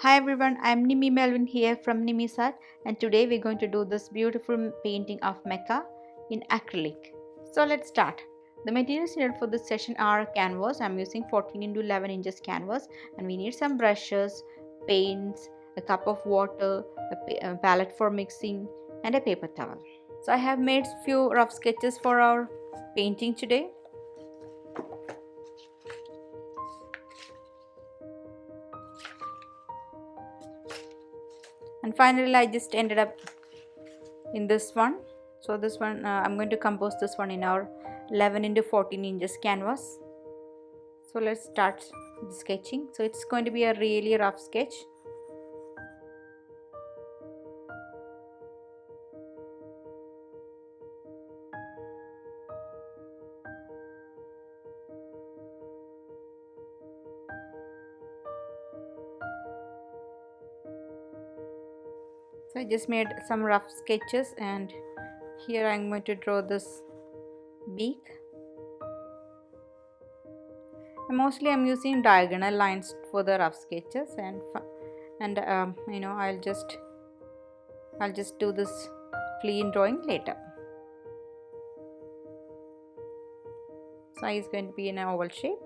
Hi everyone, I am Nimmy Melvin here from Nimmy's Art, and today we're going to do this beautiful painting of Macaw in acrylic. So let's start. The materials needed for this session are canvas. I'm using 14 into 11 inches canvas, and we need some brushes, paints, a cup of water, a palette for mixing, and a paper towel. So I have made few rough sketches for our painting today. And finally I just ended up in this one. So this one I'm going to compose this one in our 11 into 14 inches canvas. So let's start the sketching. So it's going to be a really rough sketch. So I just made some rough sketches, and here I'm going to draw this beak. And mostly I'm using diagonal lines for the rough sketches, and I'll just do this clean drawing later. So it's going to be in an oval shape.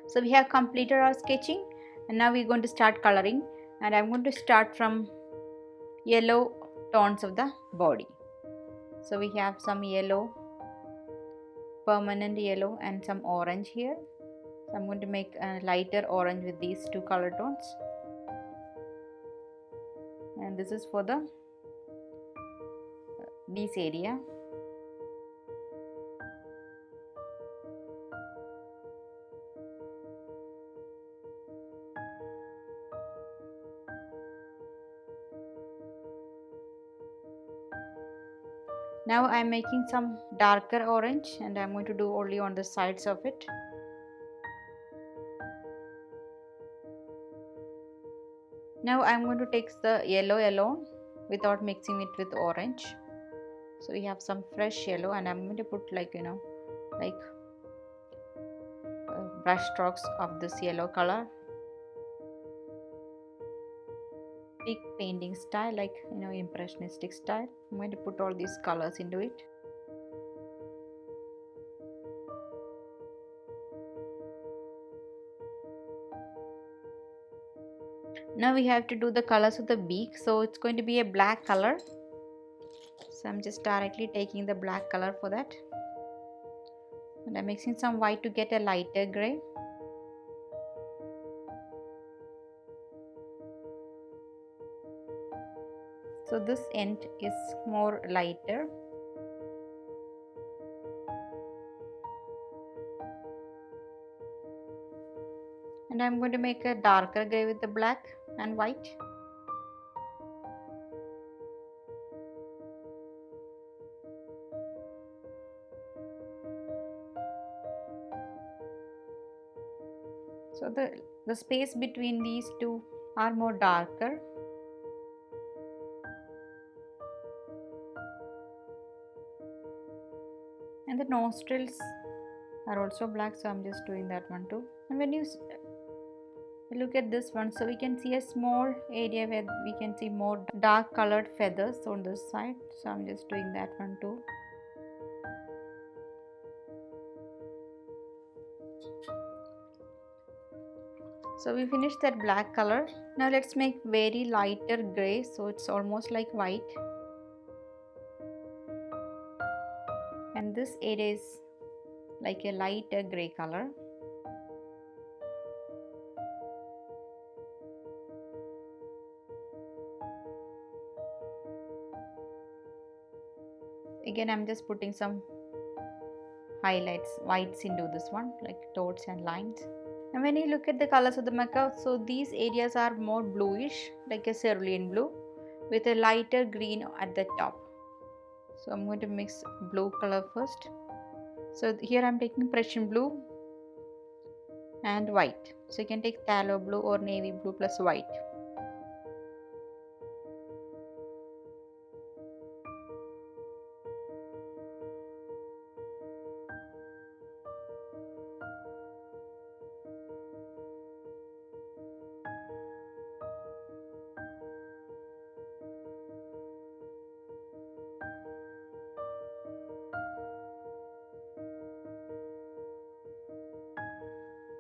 So we have completed our sketching, and now we're going to start coloring, and I'm going to start from yellow tones of the body. So we have some yellow, permanent yellow, and some orange here. So I'm going to make a lighter orange with these two color tones, and this is for the this area. Now I'm making some darker orange, and I'm going to do only on the sides of it. Now I'm going to take the yellow alone without mixing it with orange. So we have some fresh yellow, and I'm going to put like brush strokes of this yellow color. Big painting style, like impressionistic style. I'm going to put all these colors into it. Now we have to do the colors of the beak, so it's going to be a black color. So I'm just directly taking the black color for that, and I'm mixing some white to get a lighter gray. So this end is more lighter. And I'm going to make a darker gray with the black and white. So the space between these two are more darker. And the nostrils are also black, so I'm just doing that one too. And when you look at this one, so we can see a small area where we can see more dark colored feathers on this side, so I'm just doing that one too. So we finished that black color. Now let's make very lighter gray, so it's almost like white. And this area is like a lighter gray color. Again, I'm just putting some highlights, whites into this one, like dots and lines. And when you look at the colors of the macaw, so these areas are more bluish, like a cerulean blue, with a lighter green at the top. So I'm going to mix blue color first. So here I'm taking Prussian blue and white. So you can take phthalo blue or navy blue plus white.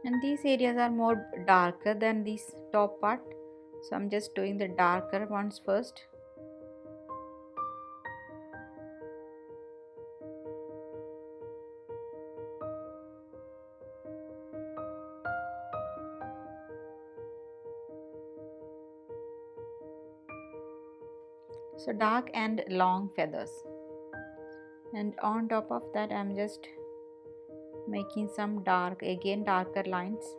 And these areas are more darker than this top part, so I'm just doing the darker ones first. So dark and long feathers, and on top of that I'm just making some darker lines.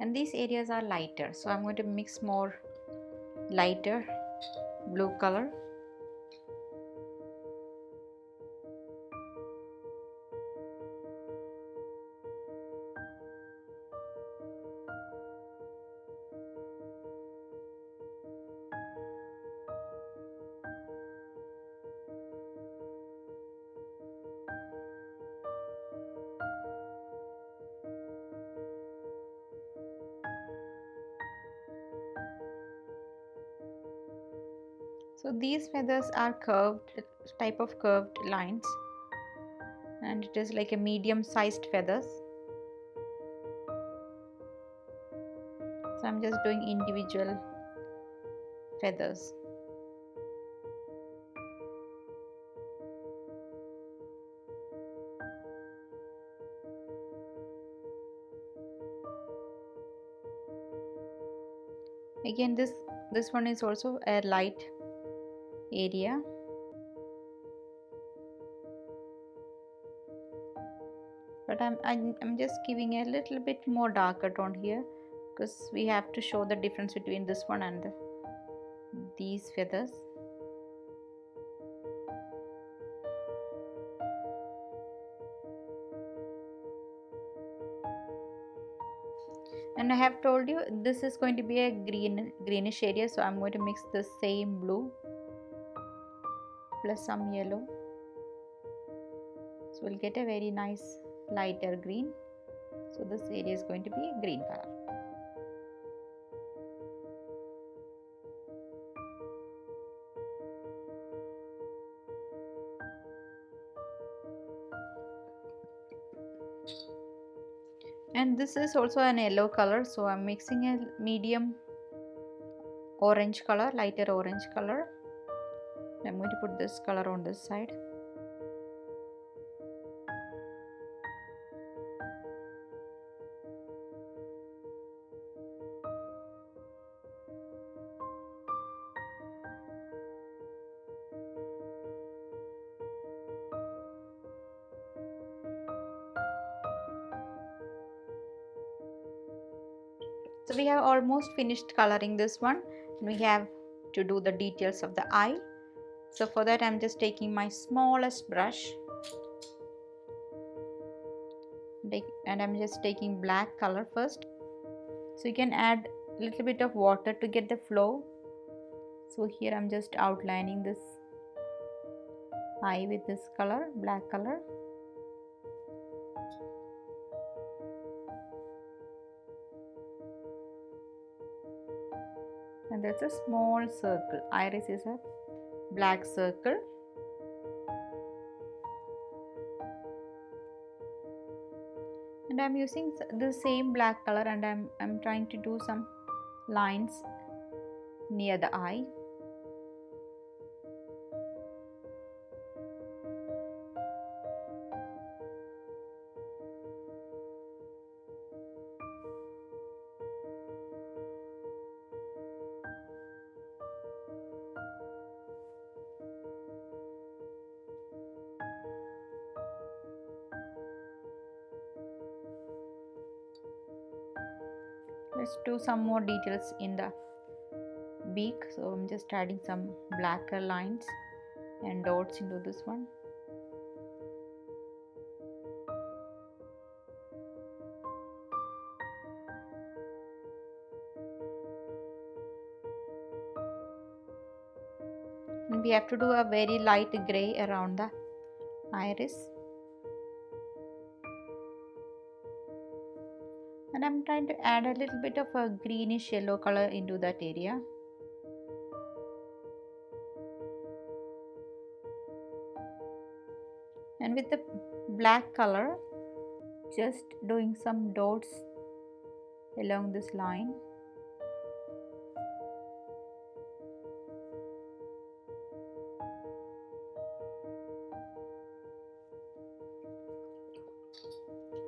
And these areas are lighter, so I'm going to mix more lighter blue color. So these feathers are curved, type of curved lines, and it is like a medium sized feathers. So I'm just doing individual feathers. Again, this one is also a light area. But I'm just giving a little bit more darker tone here, because we have to show the difference between this one and these feathers. And I have told you this is going to be a greenish area, so I'm going to mix the same blue plus some yellow, so we'll get a very nice lighter green. So this area is going to be a green color. And this is also an yellow color, so I'm mixing a medium orange color, lighter orange color. I'm going to put this color on this side. So we have almost finished coloring this one. We have to do the details of the eye. So for that I'm just taking my smallest brush and I'm just taking black color first. So you can add a little bit of water to get the flow. So here I'm just outlining this eye with this color, black color. And that's a small circle. Iris is a black circle. And I'm using the same black color, and I'm trying to do some lines near the eye. Let's do some more details in the beak. So I'm just adding some blacker lines and dots into this one. And we have to do a very light gray around the iris. And I'm trying to add a little bit of a greenish yellow color into that area. And with the black color, just doing some dots along this line.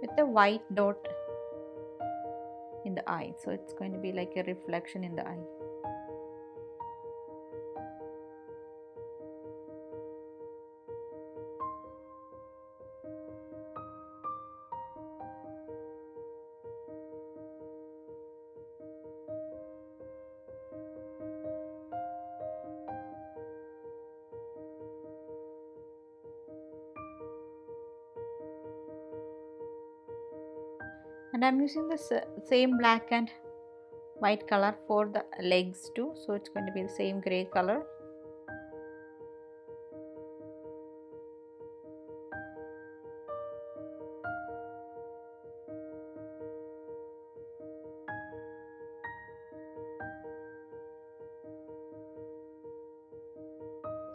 With the white dot in the eye, so it's going to be like a reflection in the eye. And I'm using the same black and white color for the legs too, so it's going to be the same gray color.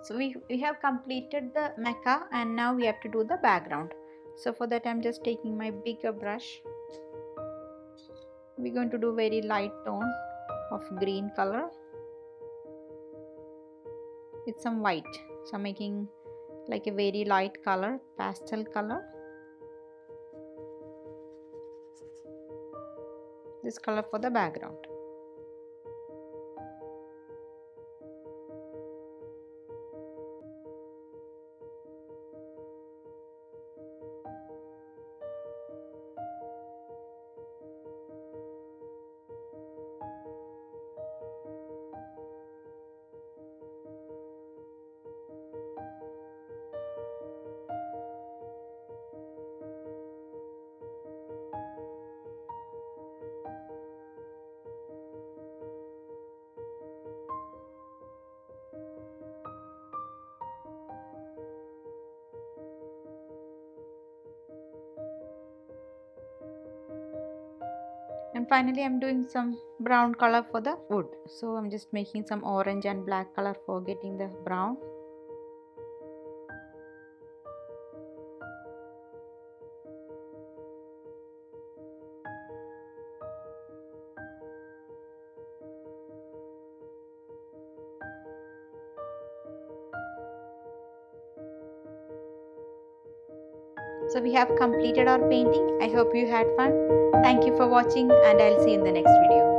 So we have completed the macaw, and now we have to do the background. So for that I'm just taking my bigger brush. We're going to do very light tone of green color with some white. So I'm making like a very light color, pastel color. This color for the background. And finally I'm doing some brown color for the wood. So I'm just making some orange and black color for getting the brown. So we have completed our painting. I hope you had fun. Thank you for watching, and I'll see you in the next video.